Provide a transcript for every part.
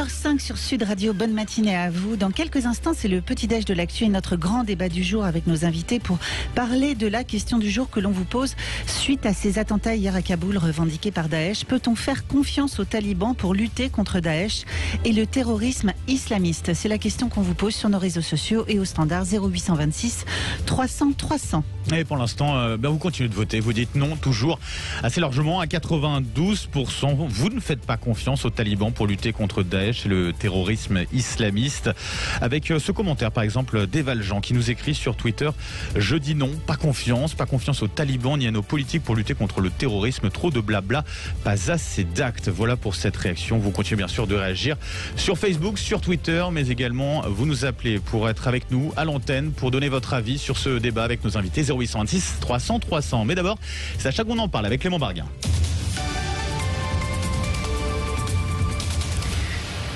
11h05 sur Sud Radio, bonne matinée à vous. Dans quelques instants, c'est le petit-déj de l'actu et notre grand débat du jour avec nos invités pour parler de la question du jour que l'on vous pose suite à ces attentats hier à Kaboul revendiqués par Daesh. Peut-on faire confiance aux talibans pour lutter contre Daesh et le terrorisme islamiste? C'est la question qu'on vous pose sur nos réseaux sociaux et au standard 0826 300 300. Et pour l'instant, vous continuez de voter. Vous dites non toujours assez largement à 92%. Vous ne faites pas confiance aux talibans pour lutter contre Daesh et le terrorisme islamiste. Avec ce commentaire par exemple d'Evaljean qui nous écrit sur Twitter: je dis non, pas confiance aux talibans ni à nos politiques pour lutter contre le terrorisme. Trop de blabla, pas assez d'actes. Voilà pour cette réaction. Vous continuez bien sûr de réagir sur Facebook, sur Twitter, mais également vous nous appelez pour être avec nous à l'antenne pour donner votre avis sur ce débat avec nos invités. 0826 300 300. Mais d'abord, c'est à chaque qu'on en parle avec Clément Barguin.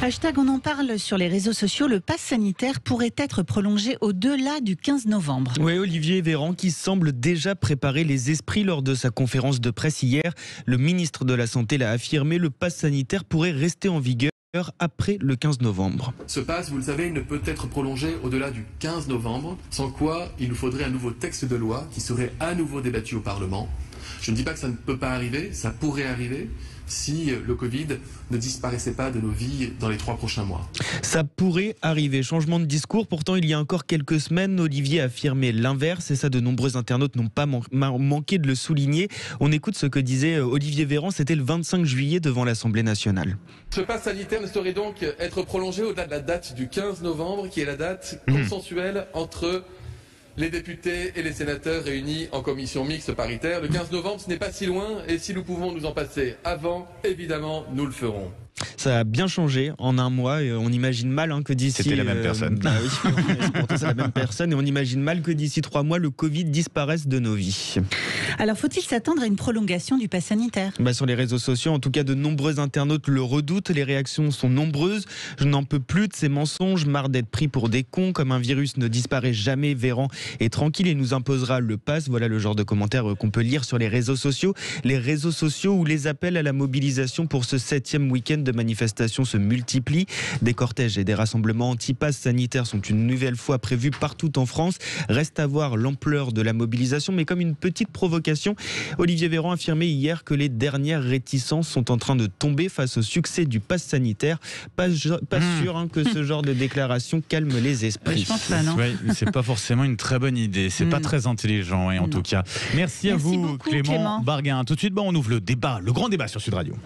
Hashtag on en parle sur les réseaux sociaux. Le pass sanitaire pourrait être prolongé au-delà du 15 novembre. Oui, Olivier Véran qui semble déjà préparer les esprits lors de sa conférence de presse hier. Le ministre de la Santé l'a affirmé, le pass sanitaire pourrait rester en vigueur après le 15 novembre. Ce pass, vous le savez, ne peut être prolongé au-delà du 15 novembre, sans quoi il nous faudrait un nouveau texte de loi qui serait à nouveau débattu au Parlement. Je ne dis pas que ça ne peut pas arriver, ça pourrait arriver si le Covid ne disparaissait pas de nos vies dans les 3 prochains mois. Ça pourrait arriver. Changement de discours. Pourtant, il y a encore quelques semaines, Olivier affirmait l'inverse. Et ça, de nombreux internautes n'ont pas manqué de le souligner. On écoute ce que disait Olivier Véran. C'était le 25 juillet devant l'Assemblée nationale. Ce pass sanitaire ne saurait donc être prolongé au-delà de la date du 15 novembre, qui est la date consensuelle entre les députés et les sénateurs réunis en commission mixte paritaire. Le 15 novembre, ce n'est pas si loin, et si nous pouvons nous en passer avant, évidemment, nous le ferons. Ça a bien changé en un mois. Et on imagine mal que d'ici... C'était la même personne. Oui, pourtant c'est la même personne. Et on imagine mal que d'ici 3 mois, le Covid disparaisse de nos vies. Alors, faut-il s'attendre à une prolongation du pass sanitaire ? Sur les réseaux sociaux, en tout cas, de nombreux internautes le redoutent. Les réactions sont nombreuses. Je n'en peux plus de ces mensonges. Marre d'être pris pour des cons. Comme un virus ne disparaît jamais, Véran est tranquille et nous imposera le pass. Voilà le genre de commentaires qu'on peut lire sur les réseaux sociaux. Les réseaux sociaux où les appels à la mobilisation pour ce 7e week-end de manifestations se multiplient. Des cortèges et des rassemblements anti-pass sanitaires sont une nouvelle fois prévus partout en France. Reste à voir l'ampleur de la mobilisation, mais comme une petite provocation, Olivier Véran affirmait hier que les dernières réticences sont en train de tomber face au succès du pass sanitaire. Pas sûr que ce genre de déclaration calme les esprits. Je pense pas, non. Ouais, c'est pas forcément une très bonne idée. C'est pas très intelligent, en tout cas. Merci à vous, beaucoup, Clément Barguin. Tout de suite, on ouvre le débat, le grand débat sur Sud Radio.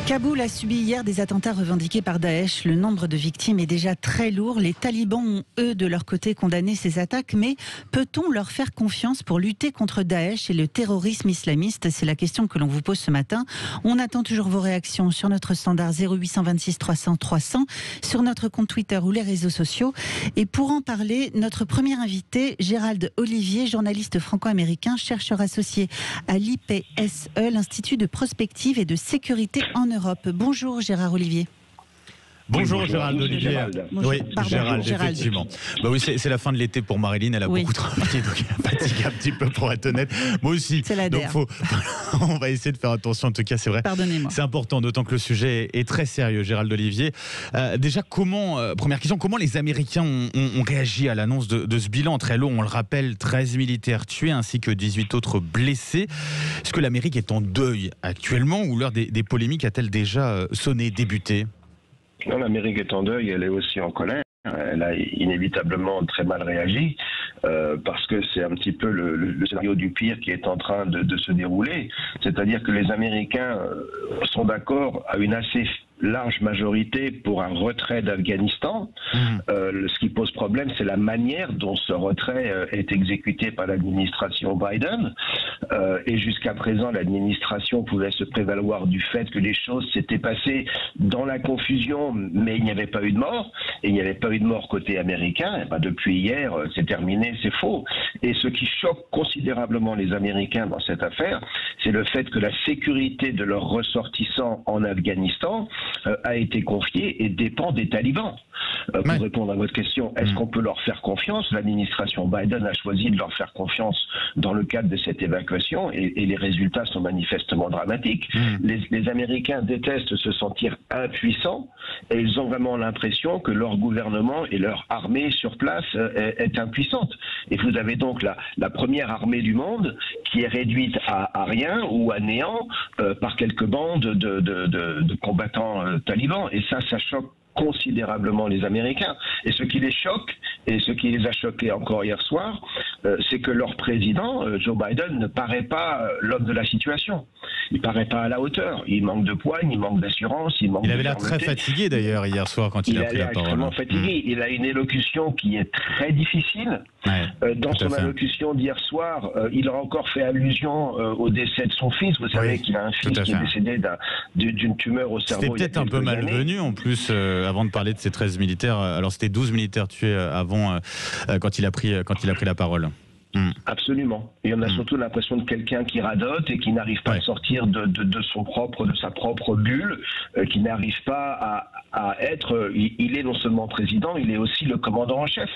Kaboul a subi hier des attentats revendiqués par Daesh. Le nombre de victimes est déjà très lourd. Les talibans ont, eux, de leur côté, condamné ces attaques. Mais peut-on leur faire confiance pour lutter contre Daesh et le terrorisme islamiste? C'est la question que l'on vous pose ce matin. On attend toujours vos réactions sur notre standard 0826 300 300, sur notre compte Twitter ou les réseaux sociaux. Et pour en parler, notre premier invité, Gérald Olivier, journaliste franco-américain, chercheur associé à l'IPSE, l'Institut de prospective et de sécurité en Europe. Bonjour Gérard Olivier. Bonjour Gérald Olivier. Oui, Gérald, effectivement. Oui, c'est la fin de l'été pour Marilyn, elle a beaucoup travaillé, donc elle est fatiguée un petit peu pour être honnête. Moi aussi. C'est la donc on va essayer de faire attention, en tout cas c'est vrai. Pardonnez-moi. C'est important, d'autant que le sujet est très sérieux, Gérald Olivier. Déjà, première question, comment les Américains ont réagi à l'annonce de ce bilan très lourd? On le rappelle, 13 militaires tués ainsi que 18 autres blessés. Est-ce que l'Amérique est en deuil actuellement ou l'heure des polémiques a-t-elle déjà sonné, débuté? Non, l'Amérique est en deuil, elle est aussi en colère. Elle a inévitablement très mal réagi parce que c'est un petit peu le scénario du pire qui est en train de se dérouler. C'est-à-dire que les Américains sont d'accord à une assez large majorité pour un retrait d'Afghanistan. Ce qui pose problème, c'est la manière dont ce retrait est exécuté par l'administration Biden. Et jusqu'à présent, l'administration pouvait se prévaloir du fait que les choses s'étaient passées dans la confusion, mais il n'y avait pas eu de mort. Et il n'y avait pas eu de mort côté américain. Et depuis hier, c'est terminé, c'est faux. Et ce qui choque considérablement les Américains dans cette affaire, c'est le fait que la sécurité de leurs ressortissants en Afghanistan a été confiée et dépend des talibans. Pour répondre à votre question, est-ce qu'on peut leur faire confiance? L'administration Biden a choisi de leur faire confiance dans le cadre de cette évacuation et les résultats sont manifestement dramatiques. Les Américains détestent se sentir impuissants et ils ont vraiment l'impression que leur gouvernement et leur armée sur place est impuissante. Et vous avez donc la première armée du monde qui est réduite à rien ou à néant par quelques bandes de combattants talibans. Et ça choque considérablement les Américains. Et ce qui les choque, et ce qui les a choqués encore hier soir, c'est que leur président, Joe Biden, ne paraît pas l'homme de la situation. Il paraît pas à la hauteur. Il manque de poigne, il manque d'assurance, il manque de avait l'air très fatigué d'ailleurs hier soir quand il a pris la parole. Extrêmement fatigué. Il a une élocution qui est très difficile. Dans son allocution d'hier soir, il a encore fait allusion au décès de son fils. Vous savez qu'il a un fils qui est décédé d'une tumeur au cerveau. C'était peut-être un peu malvenu en plus avant de parler de ces 13 militaires. Alors c'était 12 militaires tués avant quand il a pris la parole. Absolument. Et on a surtout l'impression de quelqu'un qui radote et qui n'arrive pas à sortir de sa propre bulle, qui n'arrive pas à être. Il est non seulement président, il est aussi le commandant en chef.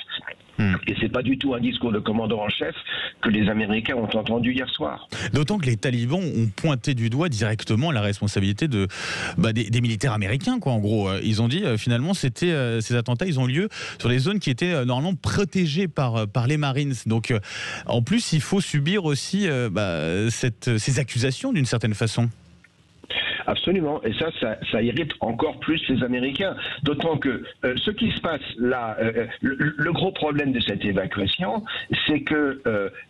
Et c'est pas du tout un discours de commandant en chef que les Américains ont entendu hier soir. D'autant que les talibans ont pointé du doigt directement la responsabilité des militaires américains, quoi. En gros, ils ont dit finalement ces attentats, ils ont lieu sur des zones qui étaient normalement protégées par les Marines. Donc en plus, il faut subir aussi ces accusations d'une certaine façon. Absolument, et ça irrite encore plus les Américains. D'autant que ce qui se passe là, le gros problème de cette évacuation, c'est que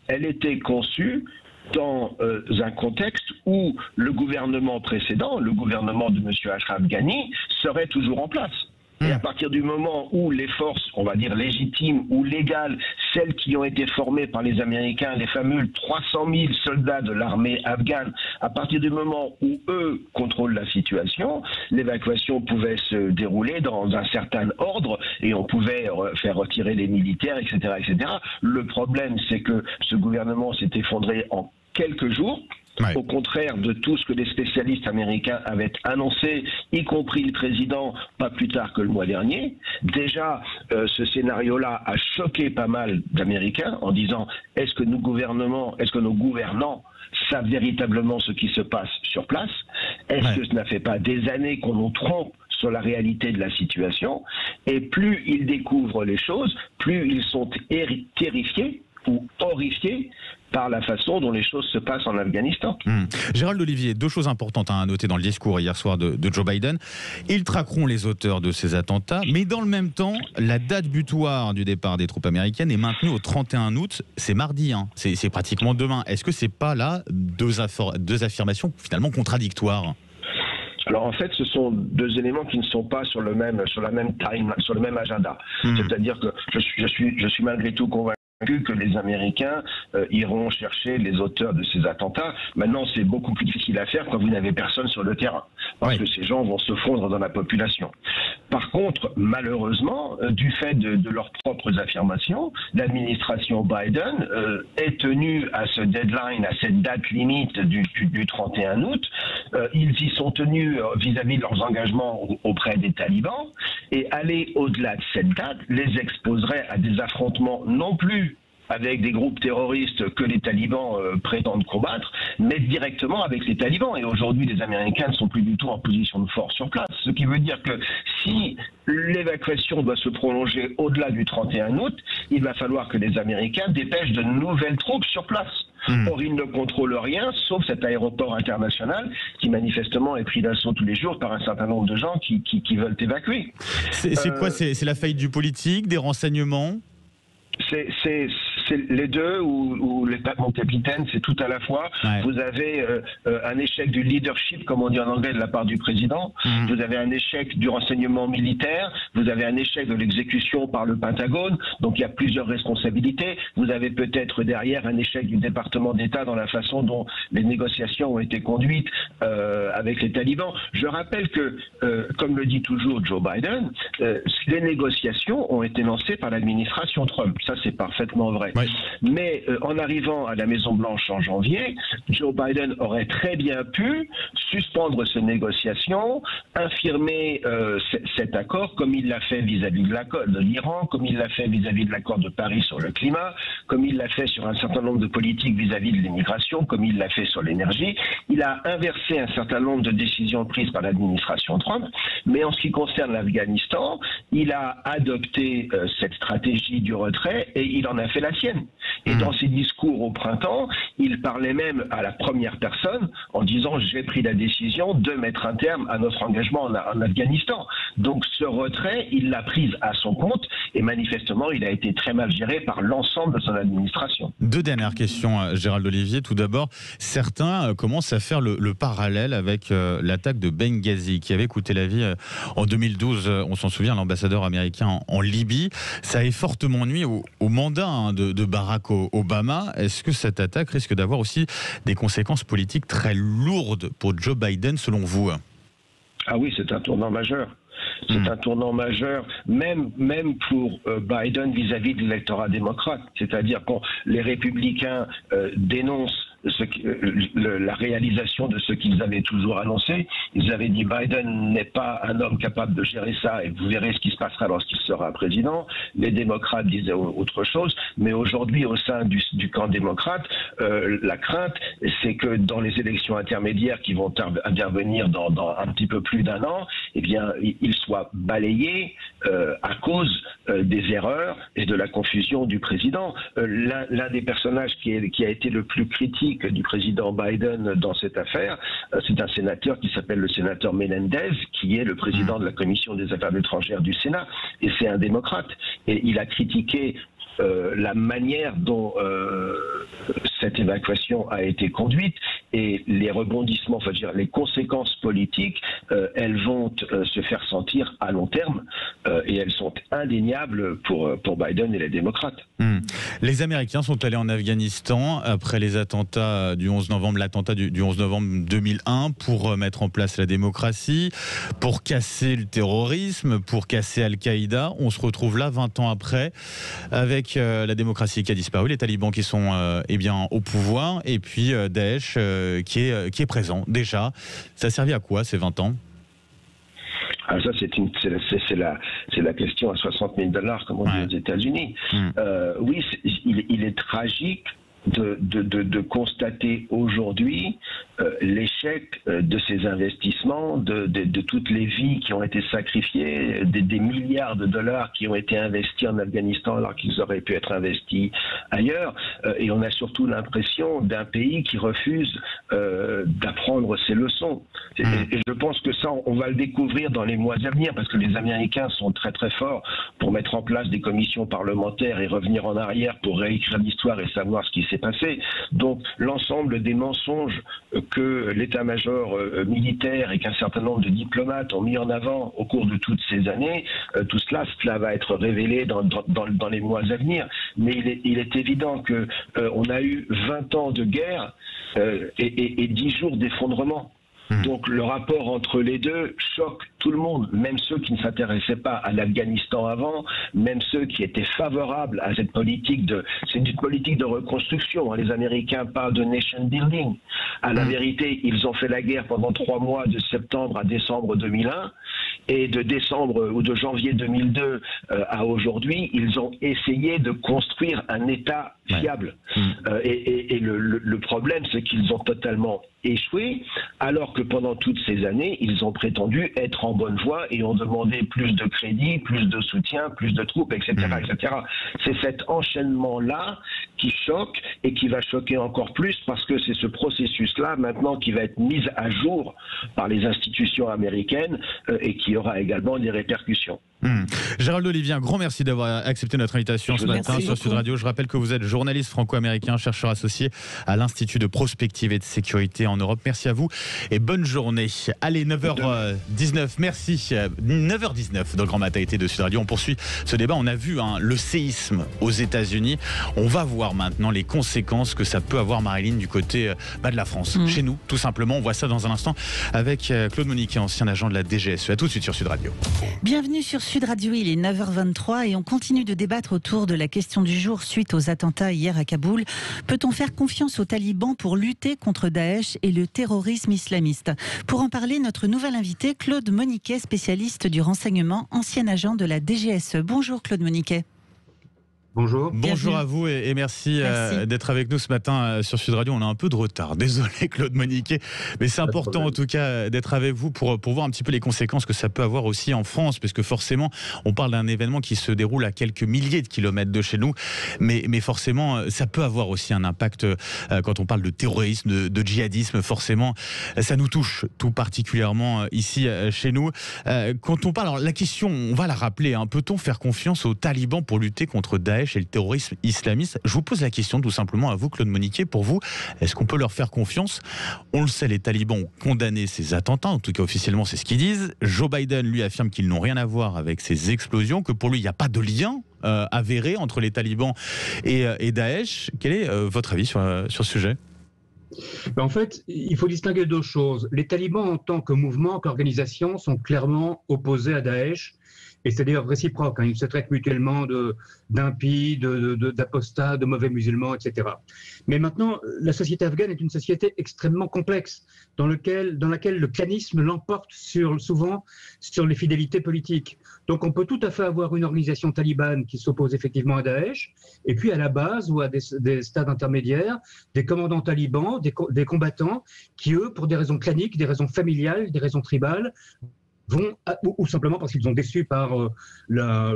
elle était conçue dans un contexte où le gouvernement précédent, le gouvernement de M. Ashraf Ghani, serait toujours en place. Et à partir du moment où les forces, on va dire légitimes ou légales, celles qui ont été formées par les Américains, les fameux 300 000 soldats de l'armée afghane, à partir du moment où eux contrôlent la situation, l'évacuation pouvait se dérouler dans un certain ordre et on pouvait faire retirer les militaires, etc., etc. Le problème, c'est que ce gouvernement s'est effondré en quelques jours. Au contraire de tout ce que les spécialistes américains avaient annoncé, y compris le président, pas plus tard que le mois dernier. Déjà, ce scénario-là a choqué pas mal d'Américains en disant est-ce que nos gouvernants savent véritablement ce qui se passe sur place? Est-ce que ça ne fait pas des années qu'on nous trompe sur la réalité de la situation? Et plus ils découvrent les choses, plus ils sont terrifiés ou horrifiés par la façon dont les choses se passent en Afghanistan. Gérald Olivier, deux choses importantes à noter dans le discours hier soir de Joe Biden. Ils traqueront les auteurs de ces attentats, mais dans le même temps, la date butoir du départ des troupes américaines est maintenue au 31 août. C'est mardi, c'est pratiquement demain. Est-ce que c'est pas là deux affirmations finalement contradictoires ? Alors en fait, ce sont deux éléments qui ne sont pas sur le même agenda. C'est-à-dire que je suis malgré tout convaincu que les Américains iront chercher les auteurs de ces attentats. Maintenant, c'est beaucoup plus difficile à faire quand vous n'avez personne sur le terrain, parce que ces gens vont se fondre dans la population. Par contre, malheureusement, du fait de leurs propres affirmations, l'administration Biden est tenue à ce deadline, à cette date limite du 31 août. Ils y sont tenus vis-à-vis de leurs engagements auprès des talibans, et aller au-delà de cette date les exposerait à des affrontements non plus avec des groupes terroristes que les talibans prétendent combattre, mais directement avec les talibans. Et aujourd'hui, les Américains ne sont plus du tout en position de force sur place. Ce qui veut dire que si l'évacuation doit se prolonger au-delà du 31 août, il va falloir que les Américains dépêchent de nouvelles troupes sur place. Or, ils ne contrôlent rien, sauf cet aéroport international qui manifestement est pris d'assaut tous les jours par un certain nombre de gens qui veulent évacuer. C'est quoi? C'est la faillite du politique, des renseignements? C'est les deux, ou les mon capitaine, c'est tout à la fois. Vous avez un échec du leadership, comme on dit en anglais, de la part du président. Vous avez un échec du renseignement militaire. Vous avez un échec de l'exécution par le Pentagone. Donc il y a plusieurs responsabilités. Vous avez peut-être derrière un échec du département d'État dans la façon dont les négociations ont été conduites avec les talibans. Je rappelle que, comme le dit toujours Joe Biden, les négociations ont été lancées par l'administration Trump. Ça, c'est parfaitement vrai. Oui. Mais en arrivant à la Maison-Blanche en janvier, Joe Biden aurait très bien pu suspendre ces négociations, infirmer cet accord comme il l'a fait vis-à-vis de l'accord de l'Iran, comme il l'a fait vis-à-vis de l'accord de Paris sur le climat, comme il l'a fait sur un certain nombre de politiques vis-à-vis de l'immigration, comme il l'a fait sur l'énergie. Il a inversé un certain nombre de décisions prises par l'administration Trump, mais en ce qui concerne l'Afghanistan, il a adopté cette stratégie du retrait et il en a fait la sienne. Et dans ses discours au printemps, il parlait même à la première personne en disant « j'ai pris la décision de mettre un terme à notre engagement en Afghanistan ». Donc ce retrait, il l'a pris à son compte et manifestement, il a été très mal géré par l'ensemble de son administration. Deux dernières questions, Gérald Olivier. Tout d'abord, certains commencent à faire le parallèle avec l'attaque de Benghazi qui avait coûté la vie en 2012, on s'en souvient, l'ambassadeur américain en Libye. Ça avait fortement nuit au mandat de Barack Obama. Est-ce que cette attaque risque d'avoir aussi des conséquences politiques très lourdes pour Joe Biden, selon vous? Ah oui, c'est un tournant majeur. C'est un tournant majeur, même pour Biden vis-à-vis de l'électorat démocrate. C'est-à-dire quand les républicains dénoncent la réalisation de ce qu'ils avaient toujours annoncé. Ils avaient dit Biden n'est pas un homme capable de gérer ça et vous verrez ce qui se passera lorsqu'il sera président. Les démocrates disaient autre chose, mais aujourd'hui au sein du camp démocrate, la crainte c'est que dans les élections intermédiaires qui vont intervenir dans un petit peu plus d'un an, eh bien ils soient balayés à cause des erreurs et de la confusion du président. L'un des personnages qui a été le plus critique du président Biden dans cette affaire, c'est un sénateur qui s'appelle le sénateur Menendez, qui est le président de la commission des affaires étrangères du Sénat, et c'est un démocrate. Et il a critiqué la manière dont cette évacuation a été conduite et les rebondissements, enfin, je veux dire, les conséquences politiques, elles vont se faire sentir à long terme et elles sont indéniables pour Biden et les démocrates. Les Américains sont allés en Afghanistan après les attentats du 11 novembre, l'attentat du 11 novembre 2001 pour mettre en place la démocratie, pour casser le terrorisme, pour casser Al-Qaïda. On se retrouve là 20 ans après avec la démocratie qui a disparu, les talibans qui sont au pouvoir et puis Daesh qui est présent déjà. Ça a servi à quoi ces 20 ans ? Alors ça, c'est la question à $60 000, comme on dit aux États-Unis. Oui, il est tragique de constater aujourd'hui l'échec de ces investissements, de toutes les vies qui ont été sacrifiées, des milliards de dollars qui ont été investis en Afghanistan alors qu'ils auraient pu être investis ailleurs. Et on a surtout l'impression d'un pays qui refuse d'apprendre ses leçons. Et je pense que ça, on va le découvrir dans les mois à venir, parce que les Américains sont très très forts pour mettre en place des commissions parlementaires et revenir en arrière pour réécrire l'histoire et savoir ce qui s'est passé. Donc l'ensemble des mensonges que l'état-major militaire et qu'un certain nombre de diplomates ont mis en avant au cours de toutes ces années, tout cela va être révélé dans les mois à venir. Mais il est évident que on a eu 20 ans de guerre et 10 jours d'effondrement. Donc le rapport entre les deux choque tout le monde, même ceux qui ne s'intéressaient pas à l'Afghanistan avant, même ceux qui étaient favorables à cette politique c'est une politique de reconstruction. Les Américains parlent de nation building. À la vérité, ils ont fait la guerre pendant 3 mois, de septembre à décembre 2001, et de décembre ou de janvier 2002 à aujourd'hui, ils ont essayé de construire un État fiable. Et le problème, c'est qu'ils ont totalement échoué, alors que pendant toutes ces années, ils ont prétendu être en bonne voie et ont demandé plus de crédit, plus de soutien, plus de troupes, etc. etc. C'est cet enchaînement-là qui choque et qui va choquer encore plus parce que c'est ce processus-là maintenant qui va être mis à jour par les institutions américaines et qui aura également des répercussions. Gérald Olivier, un grand merci d'avoir accepté notre invitation ce matin sur Sud Radio. Je rappelle que vous êtes journaliste franco-américain, chercheur associé à l'Institut de prospective et de sécurité en Europe. Merci à vous et bonne journée. Allez, 9h19, merci. 9h19 dans le Grand Matin de Sud Radio. On poursuit ce débat. On a vu le séisme aux États-Unis. On va voir maintenant les conséquences que ça peut avoir, Marilyn, du côté de la France. Chez nous, tout simplement. On voit ça dans un instant avec Claude Moniquet, ancien agent de la DGSE. À tout de suite sur Sud Radio. Bienvenue sur Sud Radio, il est 9h23 et on continue de débattre autour de la question du jour suite aux attentats hier à Kaboul. Peut-on faire confiance aux talibans pour lutter contre Daesh et le terrorisme islamiste? Pour en parler, notre nouvel invité, Claude Moniquet, spécialiste du renseignement, ancien agent de la DGSE. Bonjour Claude Moniquet. Bonjour. Bonjour à vous et merci. D'être avec nous ce matin sur Sud Radio. On a un peu de retard, désolé Claude Moniquet, mais c'est important en tout cas d'être avec vous pour voir un petit peu les conséquences que ça peut avoir aussi en France, parce que forcément on parle d'un événement qui se déroule à quelques milliers de kilomètres de chez nous, mais forcément ça peut avoir aussi un impact quand on parle de terrorisme, de djihadisme, forcément ça nous touche tout particulièrement ici chez nous. Quand on parle, alors la question, on va la rappeler, peut-on faire confiance aux talibans pour lutter contre Daesh et le terrorisme islamiste? Je vous pose la question tout simplement à vous, Claude Moniquet. Pour vous, est-ce qu'on peut leur faire confiance? On le sait, les talibans ont condamné ces attentats, en tout cas officiellement c'est ce qu'ils disent. Joe Biden lui affirme qu'ils n'ont rien à voir avec ces explosions, que pour lui il n'y a pas de lien avéré entre les talibans et Daesh. Quel est votre avis sur ce sujet? En fait, il faut distinguer deux choses. Les talibans en tant que mouvement, qu'organisation, sont clairement opposés à Daesh. Et c'est d'ailleurs réciproque, ils se traitent mutuellement d'impies, d'apostats, de mauvais musulmans, etc. Mais maintenant, la société afghane est une société extrêmement complexe, dans laquelle le clanisme l'emporte souvent sur les fidélités politiques. Donc on peut tout à fait avoir une organisation talibane qui s'oppose effectivement à Daesh, et puis à la base ou à des stades intermédiaires, des commandants talibans, des combattants, qui eux, pour des raisons claniques, des raisons familiales, des raisons tribales, ou simplement parce qu'ils ont déçu par la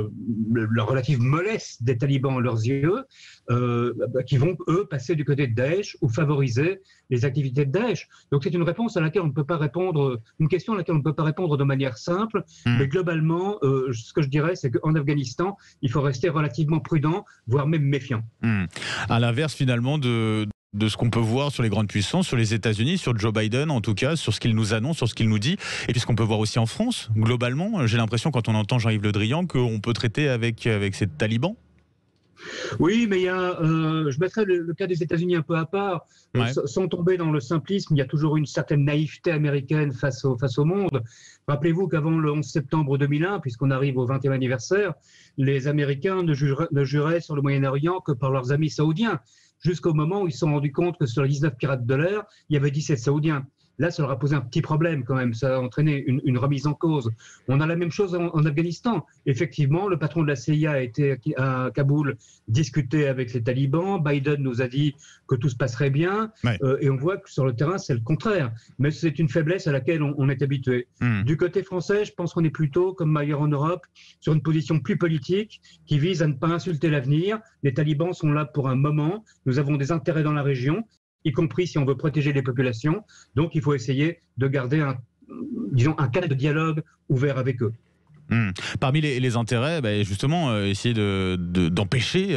relative mollesse des talibans à leurs yeux, qui vont, eux, passer du côté de Daesh ou favoriser les activités de Daesh. Donc c'est une réponse à laquelle on ne peut pas répondre, une question à laquelle on ne peut pas répondre de manière simple, mais globalement, ce que je dirais, c'est qu'en Afghanistan, il faut rester relativement prudent, voire même méfiant. À l'inverse, finalement, de ce qu'on peut voir sur les grandes puissances, sur les États-Unis, sur Joe Biden en tout cas, sur ce qu'il nous annonce, sur ce qu'il nous dit, et puis ce qu'on peut voir aussi en France, globalement. J'ai l'impression, quand on entend Jean-Yves Le Drian, qu'on peut traiter avec ces talibans. Oui, mais je mettrais le cas des États-Unis un peu à part. Ouais. Sans tomber dans le simplisme, il y a toujours une certaine naïveté américaine face au monde. Rappelez-vous qu'avant le 11 septembre 2001, puisqu'on arrive au 20e anniversaire, les Américains ne juraient sur le Moyen-Orient que par leurs amis saoudiens, jusqu'au moment où ils se sont rendus compte que sur les 19 pirates de l'air, il y avait 17 Saoudiens. Là, ça leur a posé un petit problème quand même, ça a entraîné une remise en cause. On a la même chose en Afghanistan. Effectivement, le patron de la CIA a été à Kaboul discuter avec les talibans. Biden nous a dit que tout se passerait bien. Ouais. Et on voit que sur le terrain, c'est le contraire. Mais c'est une faiblesse à laquelle on est habitué. Du côté français, je pense qu'on est plutôt, comme ailleurs en Europe, sur une position plus politique qui vise à ne pas insulter l'avenir. Les talibans sont là pour un moment. Nous avons des intérêts dans la région, y compris si on veut protéger les populations. Donc il faut essayer de garder un cadre de dialogue ouvert avec eux. Parmi les intérêts, justement, essayer d'empêcher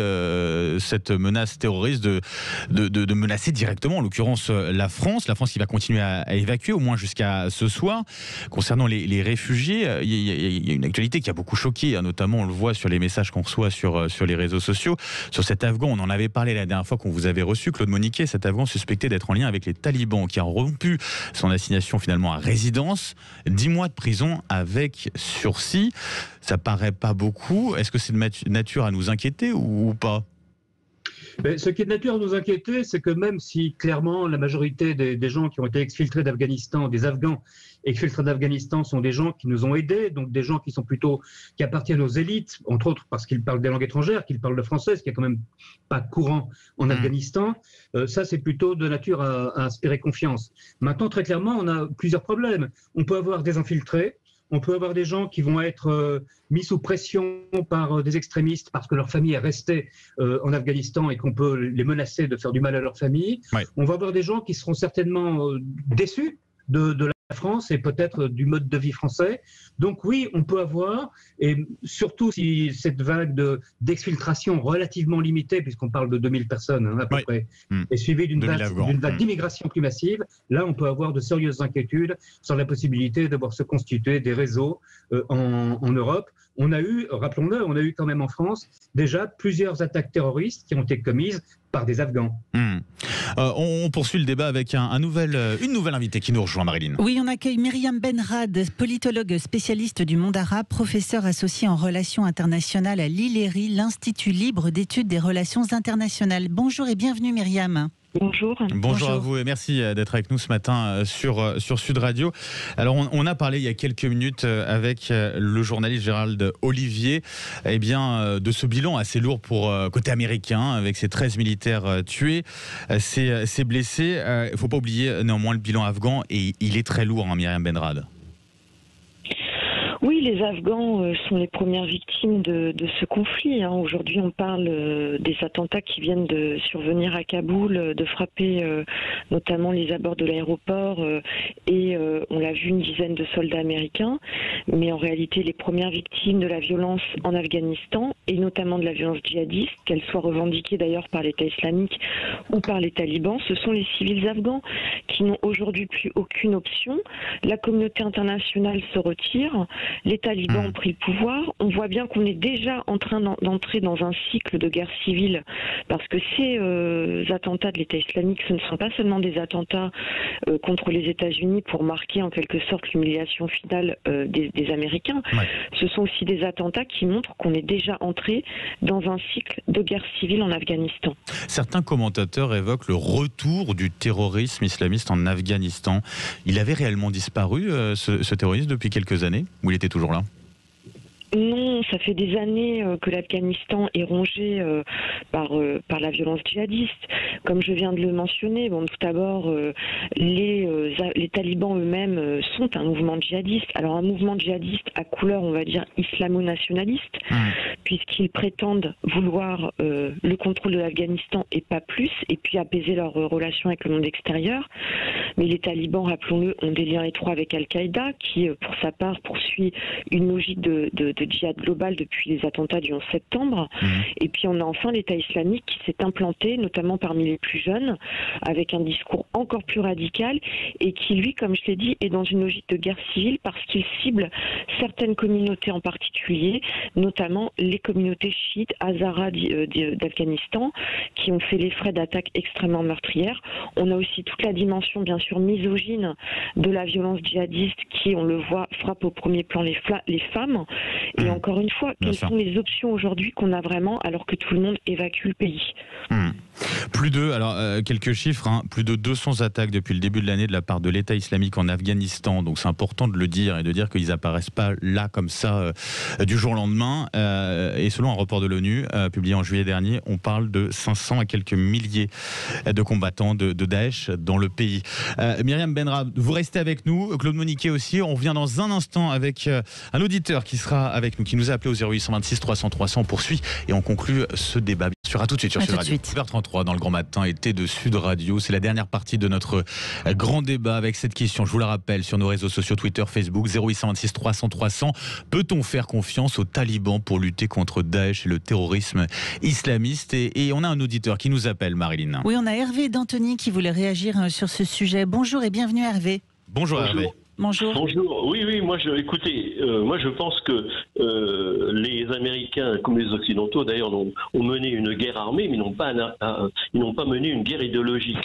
cette menace terroriste de menacer directement, en l'occurrence la France qui va continuer à évacuer, au moins jusqu'à ce soir. Concernant les réfugiés, il y a une actualité qui a beaucoup choqué, notamment on le voit sur les messages qu'on reçoit sur les réseaux sociaux. Sur cet Afghan, on en avait parlé la dernière fois qu'on vous avait reçu, Claude Moniquet, cet Afghan suspecté d'être en lien avec les talibans, qui a rompu son assignation finalement à résidence, 10 mois de prison avec sursis. Ça paraît pas beaucoup. Est-ce que c'est de nature à nous inquiéter ou pas ? Ce qui est de nature à nous inquiéter, c'est que même si clairement la majorité des gens qui ont été exfiltrés d'Afghanistan, des Afghans exfiltrés d'Afghanistan, sont des gens qui nous ont aidés, donc des gens qui appartiennent aux élites, entre autres parce qu'ils parlent des langues étrangères, qu'ils parlent le français, ce qui est quand même pas courant en Afghanistan, ça c'est plutôt de nature à inspirer confiance. Maintenant, très clairement, on a plusieurs problèmes. On peut avoir des infiltrés. On peut avoir des gens qui vont être mis sous pression par des extrémistes parce que leur famille est restée en Afghanistan et qu'on peut les menacer de faire du mal à leur famille. Ouais. On va avoir des gens qui seront certainement déçus de la France et peut-être du mode de vie français. Donc oui, on peut avoir, et surtout si cette vague d'exfiltration relativement limitée, puisqu'on parle de 2000 personnes à peu près, est suivie d'une vague d'immigration plus massive, là on peut avoir de sérieuses inquiétudes sur la possibilité de voir se constituer des réseaux en Europe. On a eu, rappelons-le, quand même en France déjà plusieurs attaques terroristes qui ont été commises par des Afghans. On poursuit le débat avec une nouvelle invitée qui nous rejoint, Marilyn. Oui, on accueille Myriam Benrad, politologue spécialiste du monde arabe, professeure associée en relations internationales à l'ILERI, l'Institut libre d'études des relations internationales. Bonjour et bienvenue Myriam. Bonjour. Bonjour à vous et merci d'être avec nous ce matin sur Sud Radio. Alors on a parlé il y a quelques minutes avec le journaliste Gérald Olivier de ce bilan assez lourd pour côté américain avec ces 13 militaires tués, ces blessés. Il ne faut pas oublier néanmoins le bilan afghan et il est très lourd, Myriam Benrad. Oui, les Afghans sont les premières victimes de ce conflit. Aujourd'hui, on parle des attentats qui viennent de survenir à Kaboul, de frapper notamment les abords de l'aéroport et on l'a vu, une dizaine de soldats américains. Mais en réalité, les premières victimes de la violence en Afghanistan et notamment de la violence djihadiste, qu'elle soit revendiquée d'ailleurs par l'État islamique ou par les talibans, ce sont les civils afghans qui n'ont aujourd'hui plus aucune option. La communauté internationale se retire. Les talibans ont pris le pouvoir. On voit bien qu'on est déjà en train d'entrer dans un cycle de guerre civile parce que ces attentats de l'État islamique, ce ne sont pas seulement des attentats contre les États-Unis pour marquer en quelque sorte l'humiliation finale des Américains. Ouais. Ce sont aussi des attentats qui montrent qu'on est déjà entré dans un cycle de guerre civile en Afghanistan. Certains commentateurs évoquent le retour du terrorisme islamiste en Afghanistan. Il avait réellement disparu, ce terroriste, depuis quelques années, ou il était toujours là ? Non, ça fait des années que l'Afghanistan est rongé par la violence djihadiste. Comme je viens de le mentionner, tout d'abord, les talibans eux-mêmes sont un mouvement djihadiste. Alors un mouvement djihadiste à couleur, on va dire, islamo-nationaliste, puisqu'ils prétendent vouloir le contrôle de l'Afghanistan et pas plus, et puis apaiser leurs relations avec le monde extérieur. Mais les talibans, rappelons-le, ont des liens étroits avec Al-Qaïda, qui, pour sa part, poursuit une logique de djihad global depuis les attentats du 11 septembre. Et puis on a enfin l'État islamique qui s'est implanté, notamment parmi les plus jeunes, avec un discours encore plus radical et qui, lui, comme je l'ai dit, est dans une logique de guerre civile parce qu'il cible certaines communautés en particulier, notamment les communautés chiites Hazara d'Afghanistan, qui ont fait les frais d'attaques extrêmement meurtrières. On a aussi toute la dimension, bien sûr, misogyne de la violence djihadiste qui, on le voit, frappe au premier plan les femmes. Et encore une fois, quelles sont les options aujourd'hui qu'on a vraiment alors que tout le monde évacue le pays ? Quelques chiffres, plus de 200 attaques depuis le début de l'année de la part de l'État islamique en Afghanistan. Donc c'est important de le dire et de dire qu'ils n'apparaissent pas là comme ça du jour au lendemain. Et selon un rapport de l'ONU publié en juillet dernier, on parle de 500 à quelques milliers de combattants de Daesh dans le pays. Myriam Benrad, vous restez avec nous. Claude Moniquet aussi. On revient dans un instant avec un auditeur qui sera avec nous, qui nous a appelé au 0826 300 300. On poursuit et on conclut ce débat. Bien sûr, à tout de suite sur Sud Radio. 9h33 dans le Grand Matin, été de Sud Radio. C'est la dernière partie de notre grand débat avec cette question. Je vous la rappelle sur nos réseaux sociaux, Twitter, Facebook, 0826 300 300. Peut-on faire confiance aux talibans pour lutter contre Daesh et le terrorisme islamiste ? Et on a un auditeur qui nous appelle, Marilyn. Oui, on a Hervé d'Antony qui voulait réagir sur ce sujet. Bonjour et bienvenue Hervé. Bonjour Hervé. Bonjour. Bonjour. Oui, moi je pense que les Américains, comme les Occidentaux d'ailleurs, ont mené une guerre armée, mais ils n'ont pas mené une guerre idéologique.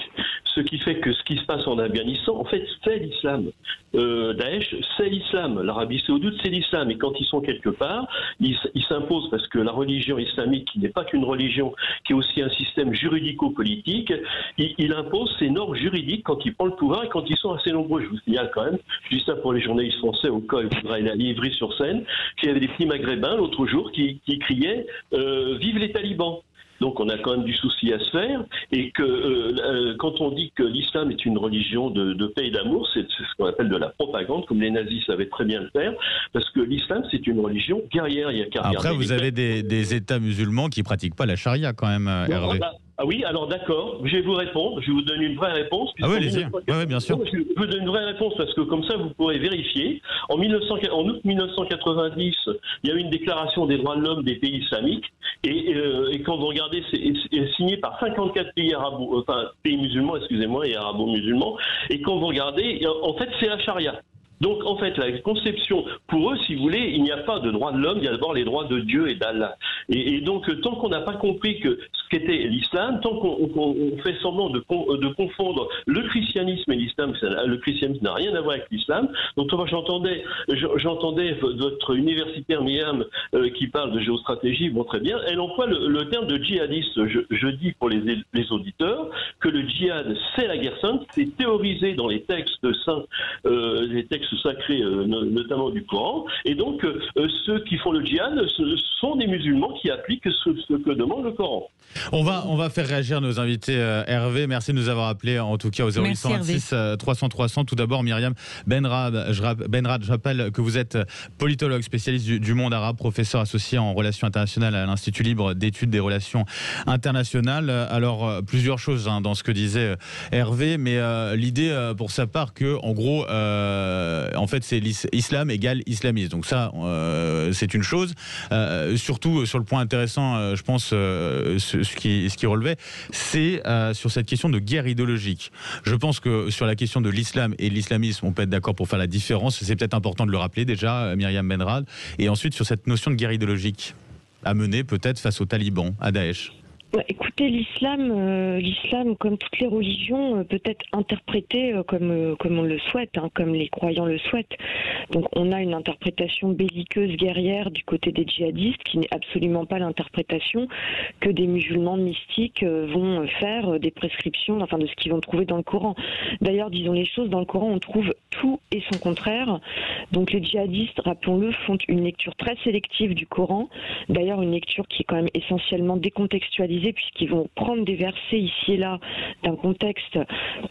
Ce qui fait que ce qui se passe en Afghanistan, en fait, c'est l'islam. Daesh, c'est l'islam. L'Arabie Saoudite, c'est l'islam. Et quand ils sont quelque part, ils s'imposent parce que la religion islamique, qui n'est pas qu'une religion, qui est aussi un système juridico-politique, il impose ses normes juridiques quand il prend le pouvoir et quand ils sont assez nombreux. Je vous signale quand même, je dis ça pour les journalistes français au cas où il faudrait aller à Ivry-sur-Seine, qu'il y avait des petits maghrébins l'autre jour qui criaient vive les talibans. Donc on a quand même du souci à se faire et que quand on dit que l'islam est une religion de paix et d'amour, c'est ce qu'on appelle de la propagande, comme les nazis savaient très bien le faire, parce que l'islam c'est une religion guerrière. Il y a qu'à regarder. Après vous avez des États musulmans qui pratiquent pas la charia quand même, Hervé. Ah oui, alors d'accord, je vais vous répondre, je vais vous donner une vraie réponse. Ah oui, allez-y. Oui, bien sûr. Je vous donne une vraie réponse parce que comme ça vous pourrez vérifier. En août 1990, il y a eu une déclaration des droits de l'homme des pays islamiques et quand vous regardez, c'est signé par 54 pays musulmans, excusez-moi, et arabo-musulmans. Et quand vous regardez, en fait, c'est la charia. Donc en fait, la conception, pour eux, si vous voulez, il n'y a pas de droits de l'homme, il y a d'abord les droits de Dieu et d'Allah. Et donc, tant qu'on n'a pas compris que ce qu'était l'islam, tant qu'on fait semblant de confondre le christianisme et l'islam, le christianisme n'a rien à voir avec l'islam. Donc j'entendais votre universitaire Myriam qui parle de géostratégie, bon très bien, elle emploie le terme de djihadiste. Je dis pour les auditeurs que le djihad, c'est la guerre sainte, c'est théorisé dans les textes saints, les textes sacrés, notamment du Coran, et donc ceux qui font le djihad, ce sont des musulmans qui appliquent ce que demande le Coran. On va faire réagir nos invités. Hervé, merci de nous avoir appelés, en tout cas au 0826 300 300. Tout d'abord, Myriam Benrad, je rappelle que vous êtes politologue, spécialiste du monde arabe, professeur associé en relations internationales à l'Institut libre d'études des relations internationales. Alors, plusieurs choses dans ce que disait Hervé, mais l'idée pour sa part que, en gros, en fait, c'est l'islam égale islamisme. Donc ça, c'est une chose. Surtout sur le point intéressant, je pense, ce qui relevait, c'est sur cette question de guerre idéologique. Je pense que sur la question de l'islam et de l'islamisme, on peut être d'accord pour faire la différence. C'est peut-être important de le rappeler déjà, Myriam Benrad. Et ensuite, sur cette notion de guerre idéologique à mener peut-être face aux talibans, à Daesh. Écoutez, l'islam, comme toutes les religions, peut être interprété comme on le souhaite, comme les croyants le souhaitent. Donc on a une interprétation belliqueuse, guerrière du côté des djihadistes, qui n'est absolument pas l'interprétation que des musulmans mystiques vont faire des prescriptions, enfin de ce qu'ils vont trouver dans le Coran. D'ailleurs, disons les choses, dans le Coran on trouve tout et son contraire. Donc les djihadistes, rappelons-le, font une lecture très sélective du Coran. D'ailleurs, une lecture qui est quand même essentiellement décontextualisée, puisqu'ils vont prendre des versets ici et là d'un contexte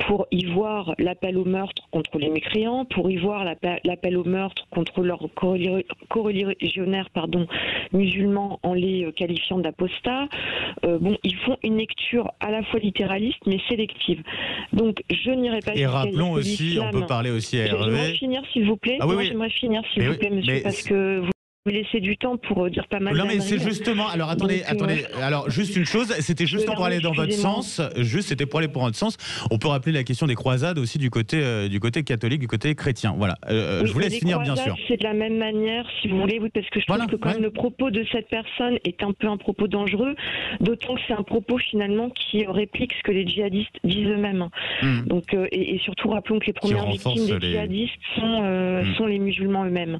pour y voir l'appel au meurtre contre les mécréants, pour y voir l'appel au meurtre contre leurs coreligionnaires musulmans en les qualifiant d'apostats. Ils font une lecture à la fois littéraliste mais sélective. Donc je n'irai pas... Et rappelons aussi, on peut parler aussi à Hervé... J'aimerais finir s'il vous plaît. Ah, oui. J'aimerais finir s'il vous plaît, monsieur, parce que vous laisser du temps pour dire pas mal. Non mais c'est justement, alors attendez, alors juste une chose, c'était justement pour aller dans votre sens, c'était pour aller pour votre sens. On peut rappeler la question des croisades aussi du côté catholique, du côté chrétien. Voilà, je vous laisse finir bien sûr. C'est de la même manière, si vous voulez, oui, parce que je trouve que quand même le propos de cette personne est un peu un propos dangereux, d'autant que c'est un propos finalement qui réplique ce que les djihadistes disent eux-mêmes. Donc et surtout rappelons que les premières victimes des djihadistes sont les musulmans eux-mêmes.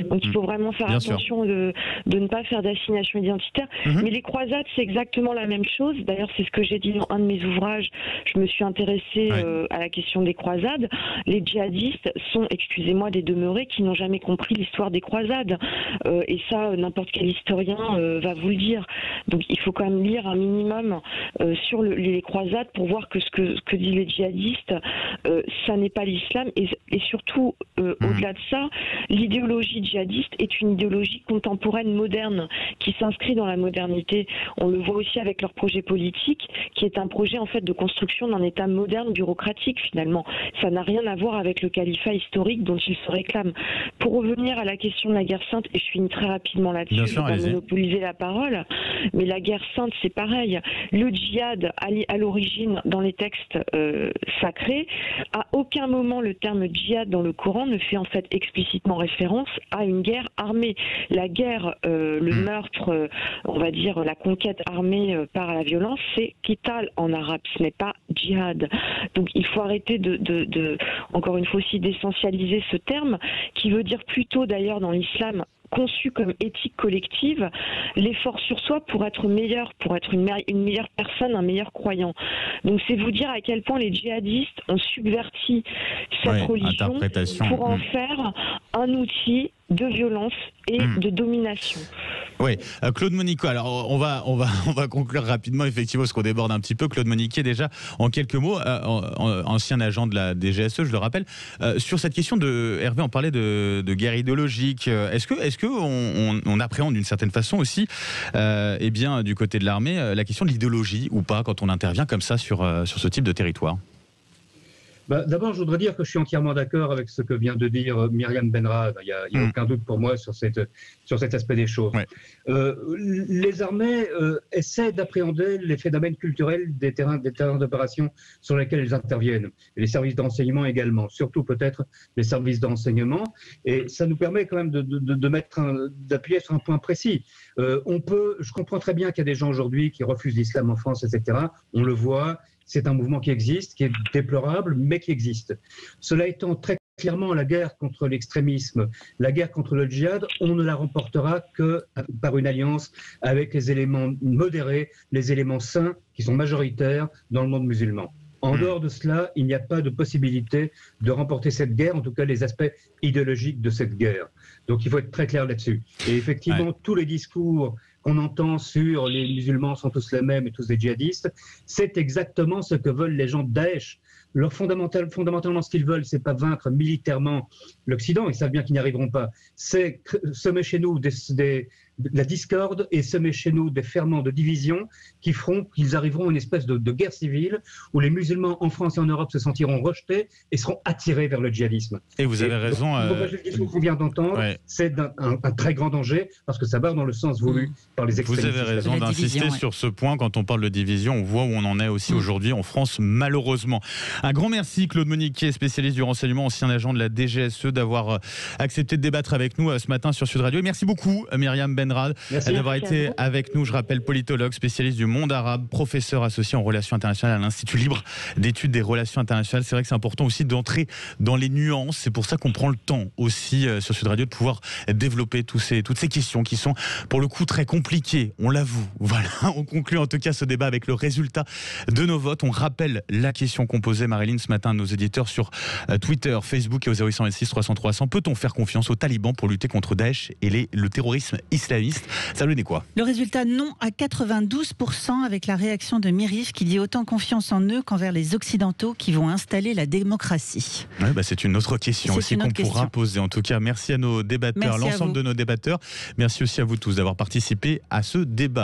Donc il faut vraiment faire attention de ne pas faire d'assignation identitaire. Mais les croisades, c'est exactement la même chose. D'ailleurs, c'est ce que j'ai dit dans un de mes ouvrages. Je me suis intéressée à la question des croisades. Les djihadistes sont, excusez-moi, des demeurés qui n'ont jamais compris l'histoire des croisades. Et ça, n'importe quel historien va vous le dire. Donc il faut quand même lire un minimum sur les croisades pour voir que ce que disent les djihadistes, ça n'est pas l'islam. Et surtout, au-delà de ça, l'idéologie djihadiste est une idéologie contemporaine, moderne, qui s'inscrit dans la modernité. On le voit aussi avec leur projet politique, qui est un projet en fait de construction d'un État moderne, bureaucratique finalement. Ça n'a rien à voir avec le califat historique dont ils se réclament. Pour revenir à la question de la guerre sainte, et je finis très rapidement là-dessus, je ne vais pas monopoliser la parole, mais la guerre sainte c'est pareil. Le djihad à l'origine dans les textes sacrés, à aucun moment le terme djihad dans le Coran ne fait en fait explicitement référence à une guerre armée. La guerre, le meurtre, on va dire la conquête armée par la violence, c'est qital en arabe, ce n'est pas djihad. Donc il faut arrêter encore une fois aussi d'essentialiser ce terme, qui veut dire plutôt d'ailleurs dans l'islam conçu comme éthique collective, l'effort sur soi pour être meilleur, pour être une meilleure personne, un meilleur croyant. Donc c'est vous dire à quel point les djihadistes ont subverti cette religion pour en faire un outil de violence et de domination. Oui, Claude Moniquet, alors on va conclure rapidement effectivement parce qu'on déborde un petit peu. Claude Moniquet déjà, en quelques mots, ancien agent de la DGSE, je le rappelle, sur cette question de, Hervé en parlait de guerre idéologique, est-ce que on appréhende d'une certaine façon aussi, du côté de l'armée, la question de l'idéologie ou pas quand on intervient comme ça sur ce type de territoire? D'abord, je voudrais dire que je suis entièrement d'accord avec ce que vient de dire Myriam Benrad. Il n'y a aucun doute pour moi sur cet aspect des choses. Ouais. Les armées essaient d'appréhender les phénomènes culturels des terrains d'opération sur lesquels elles interviennent. Et les services d'enseignement également, surtout peut-être les services d'enseignement. Et ça nous permet quand même d'appuyer sur un point précis. Je comprends très bien qu'il y a des gens aujourd'hui qui refusent l'islam en France, etc. On le voit. C'est un mouvement qui existe, qui est déplorable, mais qui existe. Cela étant, très clairement, la guerre contre l'extrémisme, la guerre contre le djihad, on ne la remportera que par une alliance avec les éléments modérés, les éléments sains qui sont majoritaires dans le monde musulman. En dehors de cela, il n'y a pas de possibilité de remporter cette guerre, en tout cas les aspects idéologiques de cette guerre. Donc il faut être très clair là-dessus. Et effectivement, tous les discours qu'on entend sur les musulmans sont tous les mêmes et tous des djihadistes, c'est exactement ce que veulent les gens de Daesh. Fondamentalement, ce qu'ils veulent, c'est pas vaincre militairement l'Occident, ils savent bien qu'ils n'y arriveront pas, c'est semer chez nous de la discorde et semer chez nous des ferments de division qui feront qu'ils arriveront à une espèce de guerre civile où les musulmans en France et en Europe se sentiront rejetés et seront attirés vers le djihadisme. Et vous avez raison. Le discours qu'on vient d'entendre, c'est un très grand danger parce que ça va dans le sens voulu par les extrémistes. Vous avez raison d'insister sur ce point. Quand on parle de division, on voit où on en est aussi aujourd'hui en France, malheureusement. Un grand merci, Claude Moniquet, spécialiste du renseignement, ancien agent de la DGSE, d'avoir accepté de débattre avec nous ce matin sur Sud Radio. Et merci beaucoup, Myriam Benrad, d'avoir été avec nous. Je rappelle, politologue, spécialiste du monde arabe, professeur associé en relations internationales à l'Institut libre d'études des relations internationales. C'est vrai que c'est important aussi d'entrer dans les nuances. C'est pour ça qu'on prend le temps aussi sur Sud Radio de pouvoir développer toutes ces questions qui sont pour le coup très compliquées. On l'avoue. Voilà, on conclut en tout cas ce débat avec le résultat de nos votes. On rappelle la question qu'on posait, Marilyn, ce matin à nos éditeurs sur Twitter, Facebook et au 0826 300 300. Peut-on faire confiance aux talibans pour lutter contre Daesh et le terrorisme islamiste? Ça donnait quoi? Le résultat non à 92% avec la réaction de Mirif qui dit autant confiance en eux qu'envers les Occidentaux qui vont installer la démocratie. Ouais, c'est une autre question aussi qu'on pourra poser. En tout cas, merci à nos débatteurs, l'ensemble de nos débatteurs. Merci aussi à vous tous d'avoir participé à ce débat.